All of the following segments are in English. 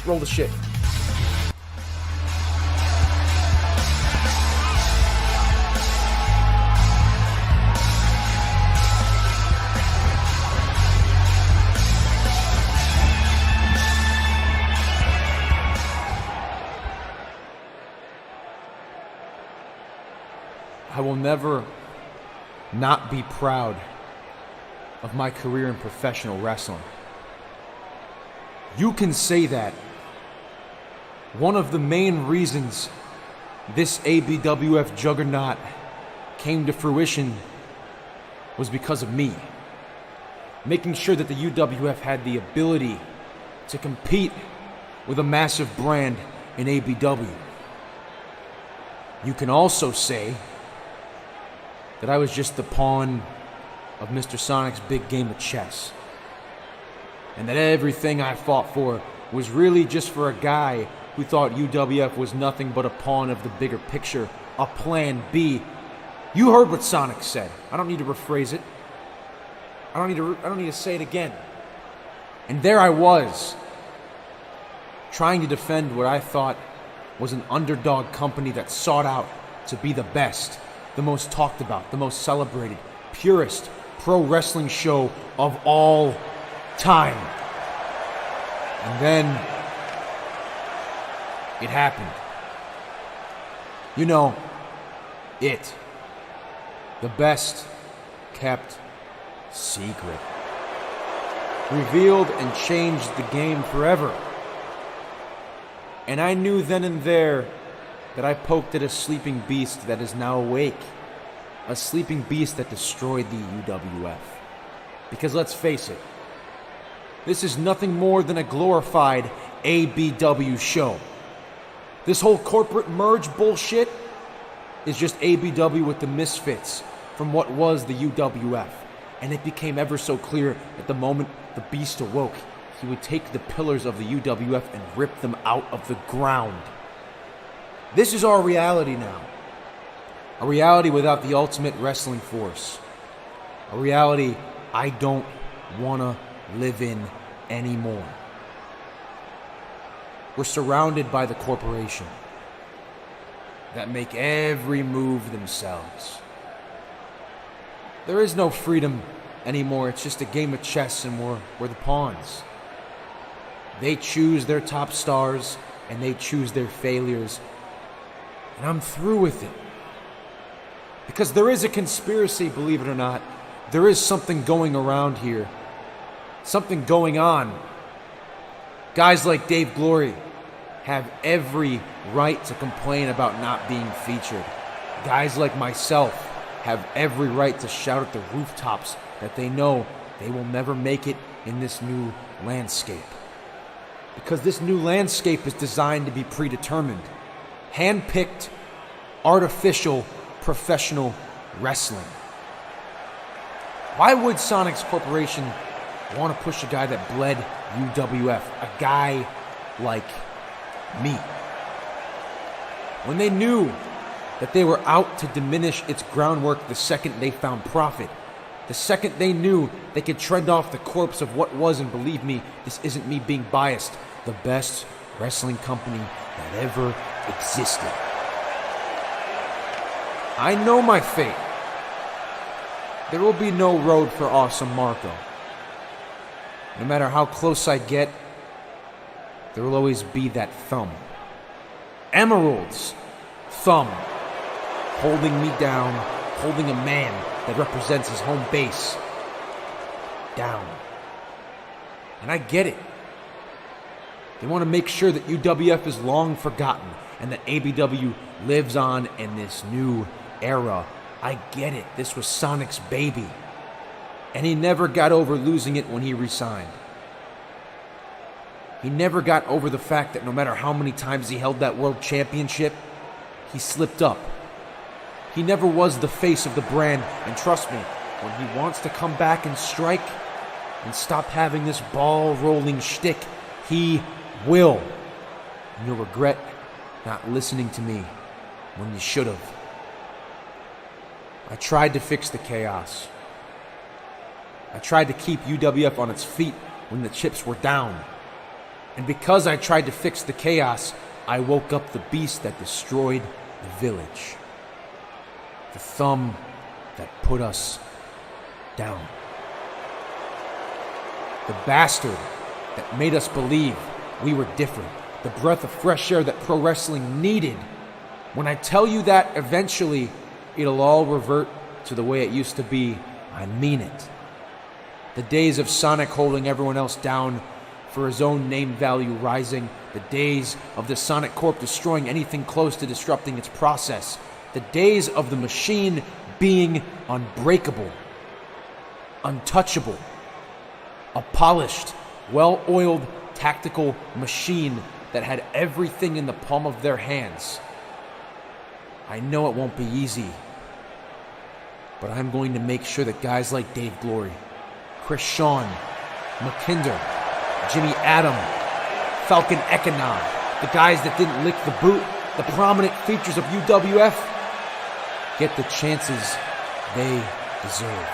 Roll the shit. I will never not be proud of my career in professional wrestling. You can say that one of the main reasons this ABWF juggernaut came to fruition was because of me. Making sure that the UWF had the ability to compete with a massive brand in ABW. You can also say that I was just the pawn of Mr. Sonic's big game of chess. And that everything I fought for was really just for a guy who thought UWF was nothing but a pawn of the bigger picture, a plan B. You heard what Sonic said. I don't need to rephrase it. I don't need to say it again. And there I was, trying to defend what I thought was an underdog company that sought out to be the best, the most talked about, the most celebrated, purest pro wrestling show of all time. And then it happened. You know, it. The best kept secret. Revealed and changed the game forever. And I knew then and there that I poked at a sleeping beast that is now awake. A sleeping beast that destroyed the UWF. Because let's face it, this is nothing more than a glorified ABW show. This whole corporate merge bullshit is just ABW with the misfits from what was the UWF. And it became ever so clear that the moment the beast awoke, he would take the pillars of the UWF and rip them out of the ground. This is our reality now. A reality without the ultimate wrestling force. A reality I don't want to live in anymore. We're surrounded by the corporation that make every move themselves. There is no freedom anymore. It's just a game of chess and we're the pawns. They choose their top stars and they choose their failures. And I'm through with it. Because there is a conspiracy, believe it or not. There is something going around here. Something going on. Guys like Dave Glory have every right to complain about not being featured. Guys like myself have every right to shout at the rooftops that they know they will never make it in this new landscape. Because this new landscape is designed to be predetermined. Hand-picked, artificial, professional wrestling. Why would Sonic's Corporation want to push a guy that bled UWF? A guy like me. When they knew that they were out to diminish its groundwork the second they found profit. The second they knew they could trend off the corpse of what was, and believe me, this isn't me being biased, the best wrestling company that ever existed. I know my fate. There will be no road for awesome Marko. No matter how close I get, there will always be that thumb. Emerald's thumb. Holding me down, holding a man that represents his home base down. And I get it. They want to make sure that UWF is long forgotten and that ABW lives on in this new era. I get it. This was Sonic's baby. And he never got over losing it when he resigned. He never got over the fact that no matter how many times he held that world championship, he slipped up. He never was the face of the brand, and trust me, when he wants to come back and strike and stop having this ball-rolling shtick, he will. And you'll regret not listening to me when you should have. I tried to fix the chaos. I tried to keep UWF on its feet when the chips were down. And because I tried to fix the chaos, I woke up the beast that destroyed the village. The thumb that put us down. The bastard that made us believe we were different. The breath of fresh air that pro wrestling needed. When I tell you that eventually it'll all revert to the way it used to be, I mean it. The days of Sonic holding everyone else down for his own name value rising. The days of the Sonic Corp destroying anything close to disrupting its process. The days of the machine being unbreakable, untouchable. A polished, well-oiled tactical machine that had everything in the palm of their hands. I know it won't be easy, but I'm going to make sure that guys like Dave Glory, Chris Shawn, McKinder, Jimmy Adam, Falcon Econom, the guys that didn't lick the boot, the prominent features of UWF, get the chances they deserve.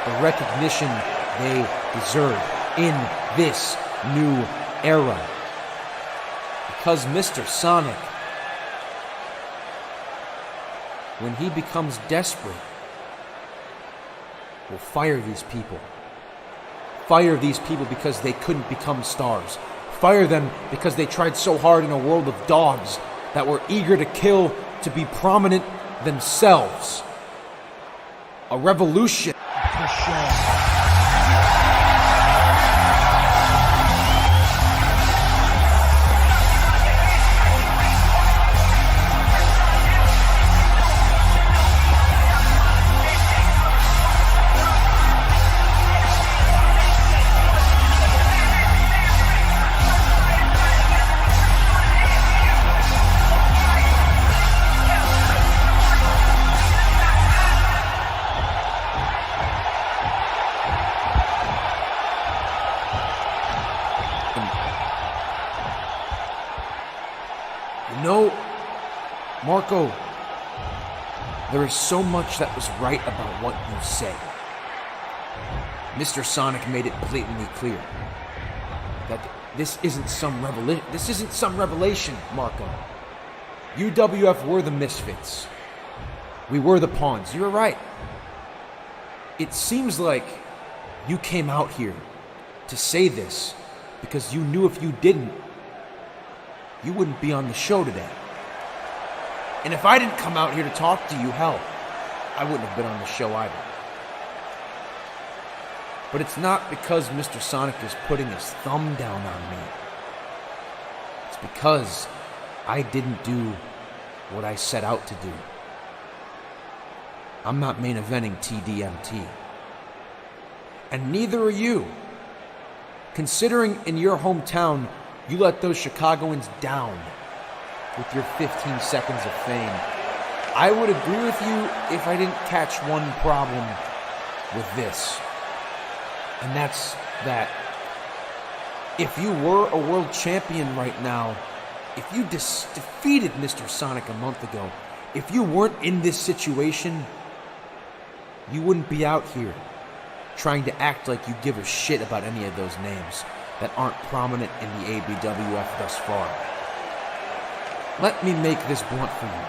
The recognition they deserve in this new era. Because Mr. Sonic, when he becomes desperate, will fire these people. Fire these people because they couldn't become stars. Fire them because they tried so hard in a world of dogs that were eager to kill to be prominent themselves. A revolution. For sure. Marko, there is so much that was right about what you said. Mr. Sonic made it blatantly clear that this isn't some revelation, Marko. UWF were the misfits. We were the pawns. You're right. It seems like you came out here to say this because you knew if you didn't, you wouldn't be on the show today. And if I didn't come out here to talk to you, hell, I wouldn't have been on the show either. But it's not because Mr. Sonic is putting his thumb down on me. It's because I didn't do what I set out to do. I'm not main eventing TDMT. And neither are you. Considering in your hometown, you let those Chicagoans down with your 15 seconds of fame. I would agree with you if I didn't catch one problem with this. And that's that if you were a world champion right now, if you defeated Mr. Sonic a month ago, if you weren't in this situation, you wouldn't be out here trying to act like you give a shit about any of those names that aren't prominent in the ABWF thus far. Let me make this blunt for you.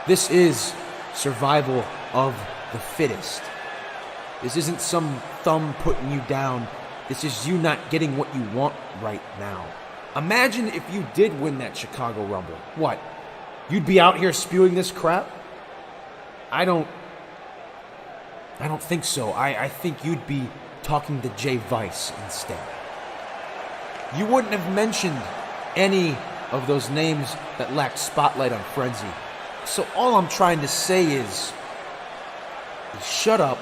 This is survival of the fittest. This isn't some thumb putting you down. This is you not getting what you want right now. Imagine if you did win that Chicago Rumble. What? You'd be out here spewing this crap? I don't think so. I think you'd be talking to Jay Vice instead. You wouldn't have mentioned any of those names that lacked spotlight on Frenzy. So all I'm trying to say is shut up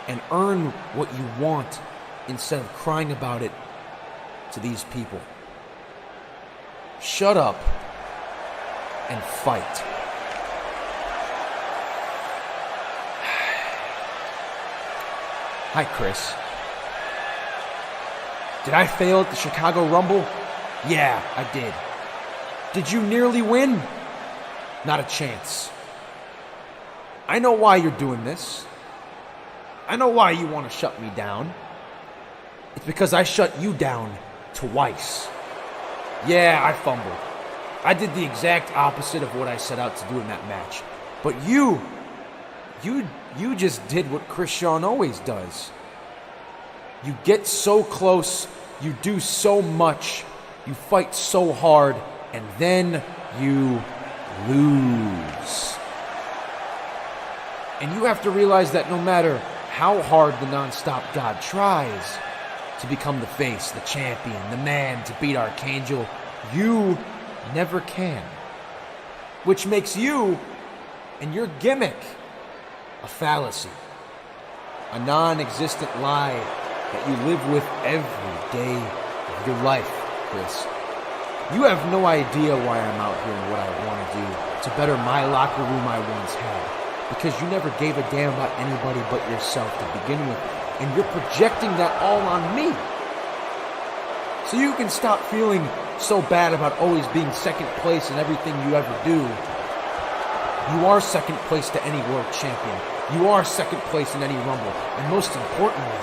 and earn what you want instead of crying about it to these people. Shut up and fight. Hi, Chris. Did I fail at the Chicago Rumble? Yeah, I did. Did you nearly win? Not a chance. I know why you're doing this. I know why you want to shut me down. It's because I shut you down twice. Yeah, I fumbled. I did the exact opposite of what I set out to do in that match. But you just did what Chris Shawn always does. You get so close, you do so much, you fight so hard, and then you lose. And you have to realize that no matter how hard the non-stop God tries to become the face, the champion, the man to beat Archangel, you never can. Which makes you and your gimmick a fallacy, a non-existent lie that you live with every day of your life, Chris. You have no idea why I'm out here and what I want to do to better my locker room I once had, because you never gave a damn about anybody but yourself to begin with, and you're projecting that all on me. So you can stop feeling so bad about always being second place in everything you ever do. You are second place to any world champion. You are second place in any Rumble. And most importantly,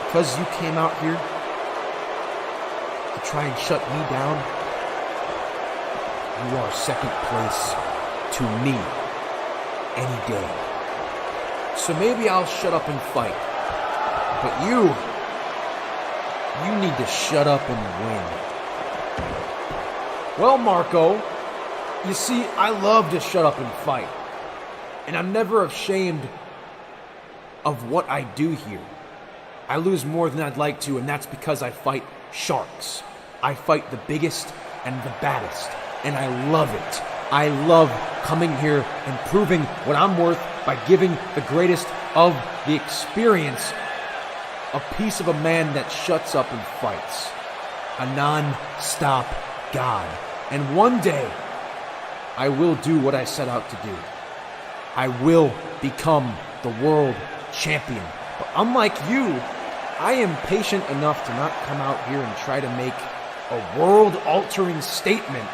because you came out here to try and shut me down, you are second place to me any day. So maybe I'll shut up and fight. But you need to shut up and win. Well, Marko, you see, I love to shut up and fight. And I'm never ashamed of what I do here. I lose more than I'd like to, and that's because I fight sharks. I fight the biggest and the baddest, and I love it. I love coming here and proving what I'm worth by giving the greatest of the experience a piece of a man that shuts up and fights. A non-stop God. And one day, I will do what I set out to do. I will become the world champion. But unlike you, I am patient enough to not come out here and try to make a world-altering statement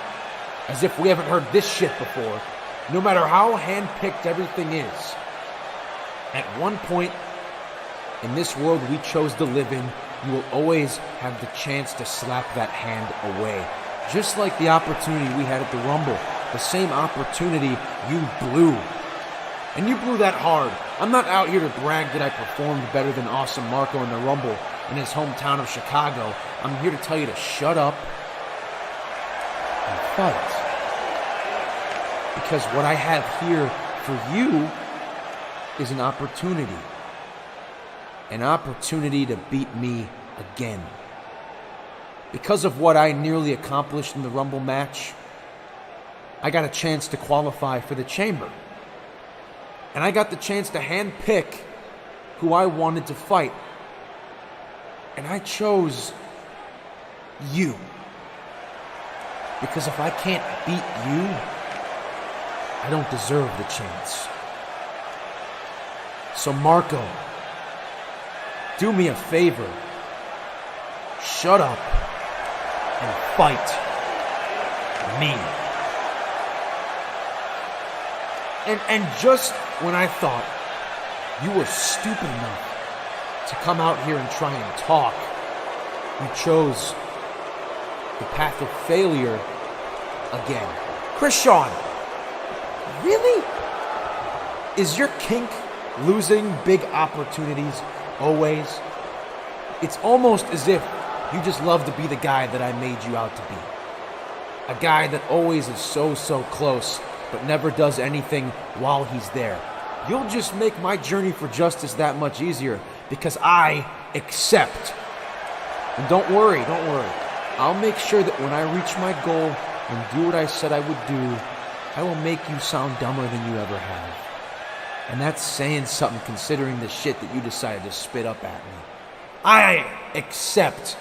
as if we haven't heard this shit before, no matter how hand-picked everything is. At one point in this world we chose to live in, you will always have the chance to slap that hand away. Just like the opportunity we had at the Rumble. The same opportunity you blew. And you blew that hard. I'm not out here to brag that I performed better than Awesome Marko in the Rumble in his hometown of Chicago. I'm here to tell you to shut up and fight. Because what I have here for you is an opportunity. An opportunity to beat me again. Because of what I nearly accomplished in the Rumble match, I got a chance to qualify for the Chamber. And I got the chance to handpick who I wanted to fight. And I chose you. Because if I can't beat you, I don't deserve the chance. So Marko, do me a favor. Shut up and fight me. And just when I thought you were stupid enough to come out here and try and talk, you chose the path of failure again. Chris Shawn, really? Is your kink losing big opportunities always? It's almost as if you just love to be the guy that I made you out to be. A guy that always is so close, but never does anything while he's there. You'll just make my journey for justice that much easier because I accept. And don't worry. I'll make sure that when I reach my goal and do what I said I would do, I will make you sound dumber than you ever have. And that's saying something considering the shit that you decided to spit up at me. I accept,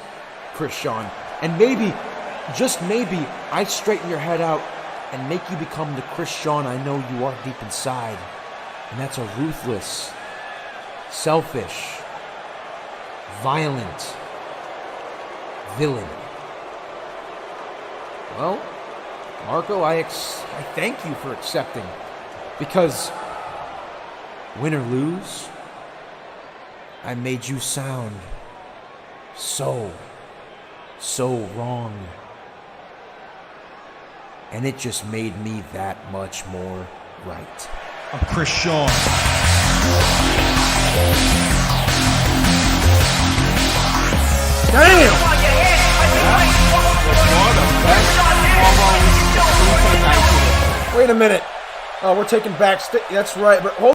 Chris Shawn. And maybe, just maybe, I straighten your head out and make you become the Chris Shawn I know you are deep inside. And that's a ruthless, selfish, violent villain. Well, Marko, I thank you for accepting. Because, win or lose, I made you sound so wrong. And it just made me that much more right. I'm Chris Shawn. Damn! Wait a minute. Oh, we're taking backstage. That's right. But hold